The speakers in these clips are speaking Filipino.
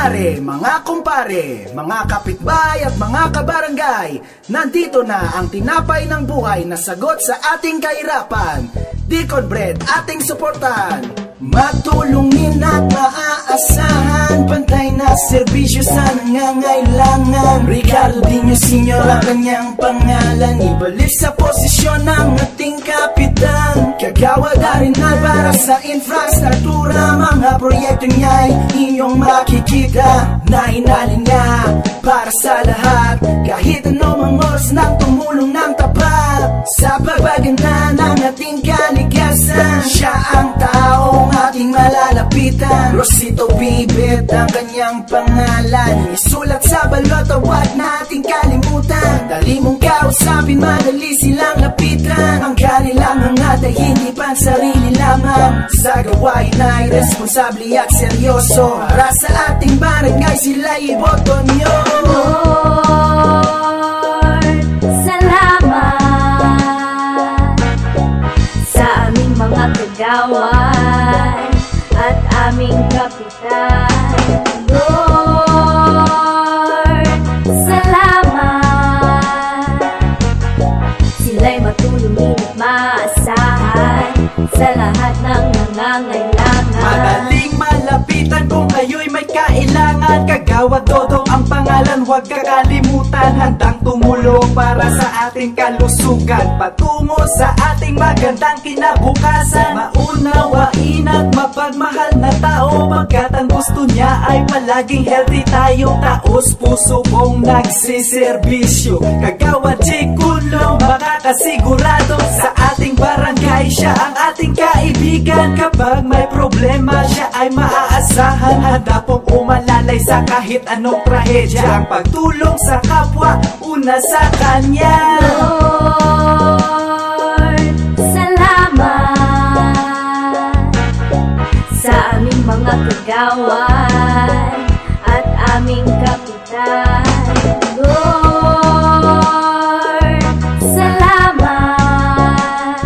kumare, mga kumpare, mga kapitbahay at mga kabarangay, nandito na ang tinapay ng buhay na sagot sa ating kahirapan. Deacon Bread, ating suportahan. Matulungin at maaasahan, pantay na serbisyo sa nangangailangan. Ricardo Dino Sr. ang kanyang pangalan, ibalik sa posisyon ng ating kapitan. Kagawad Arenal para sa infrastruktura, mga proyekto niya'y inyong makikita. Nainalin niya para sa lahat, kahit anong oras nang tumulong ng tapat. Sa pagbaganda ng ating kalikasan, siya ang taong ating malalapitan. Rosito Bibit ang kanyang pangalan, isulat sa balot, huwag nating kalimutan. Dali mong kausapin, madali silang lapitan. Ang kanilang hangad ay hindi pang sarili lamang, sa gawain ay responsable at seryoso. Para sa ating barangay sila iboto nyo. Lord, salamat sa aming mga kagawad at aming kapitan. Lord, salamat, sila'y matulungin at maasahan sa lahat ng nangangailangan. Madaling malapitan kung kayo'y may kailangan. Kagawad Dodong ang pangalan, huwag kakalimutan. Handang tumulong para sa ating kalusugan, patungo sa ating magandang kinabukasan. Maunawain at mapagmahal na tao, pagkat ang gusto niya ay palaging healthy tayo. Taos puso kong nagsiservisyo, Kagawad Chikulong, makakasigurado sa ating barangay. Siya ang ating kaibigan, kapag may problema siya ay maaasahan. Handa pong umalalay sa kahit anong trahedya, ang pagtulong sa kapwa una sa kanya. Lord, salamat sa aming mga kagawad at aming kapitan. Lord, salamat,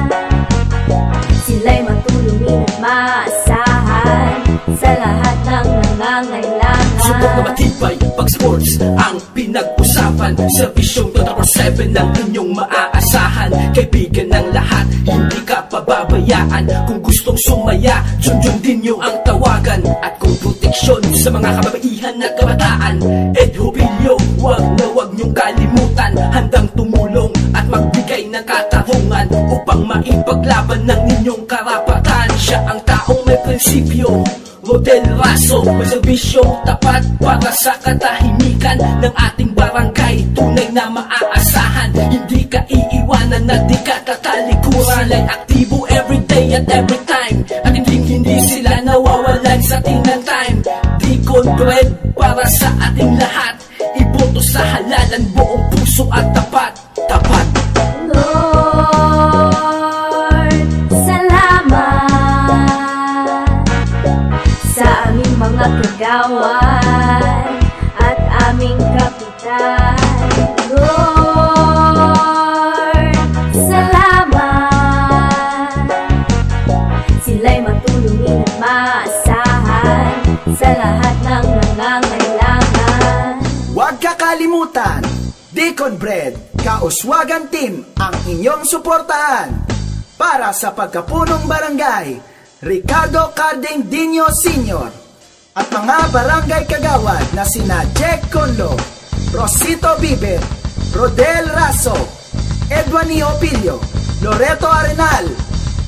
sila'y matulungin at maasahan sa lahat ng nangangailangan. Subok na matibay pag sports ang pinag-usapan, serbisyong 24/7 ang inyong maaasahan. Kaibigan ng lahat, hindi ka pababayaan. Kung gustong sumaya, Junjun Dino ang tawagan. At kung proteksyon sa mga kababaihan at kabataan, Ed Hobilio, wag na wag niyong kalimutan. Handang tumulong at magbigay ng katarungan upang maipaglaban ng inyong karapatan. Siya ang taong may prinsipyo, Rodel Raso, may serbisyong tapat para sa katahimikan ng ating barangay. Tunay na maaasahan, hindi ka iiwanan at di ka tatalikuran. Sila'y aktibo everyday at every time, at hindi sila nawawalan sa tinang time. Deacon Bread para sa ating lahat, iboto sa halalan, buong puso at tapat. Tapat. Lord, salamat sa aming mga kagawad at aming kapitan. Lord, salamat, sila'y matulungin at maasahan sa lahat ng nangangailangan. Huwag kakalimutan, Deacon Bread, Kauswagan Team ang inyong suportahan. Para sa pagkapunong barangay, Ricardo Carding Dino Sr. at mga barangay kagawad na sina Jack Conlo, Rosito Bibet, Rodel Raso, Edwani Opilio, Loreto Arenal,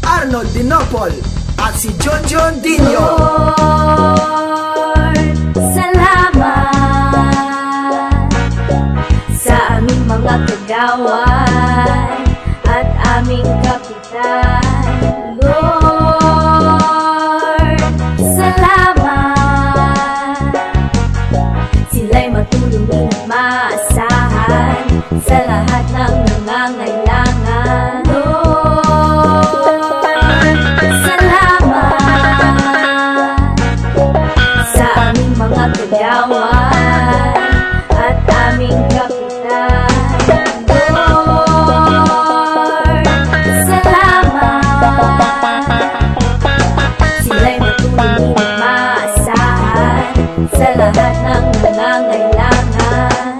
Arnold Dinopol at si Junjun Dino. Lord, salamat sa aming mga kagawad at aming kapitan. Lord, salamat, sila'y matulungin at maasahan sa lahat ng nangangailangan. Lord, salamat sa aming mga kagawad at aming kapitan. Lord, salamat, sila'y matulungin at maasahan sa lahat ng nangangailangan.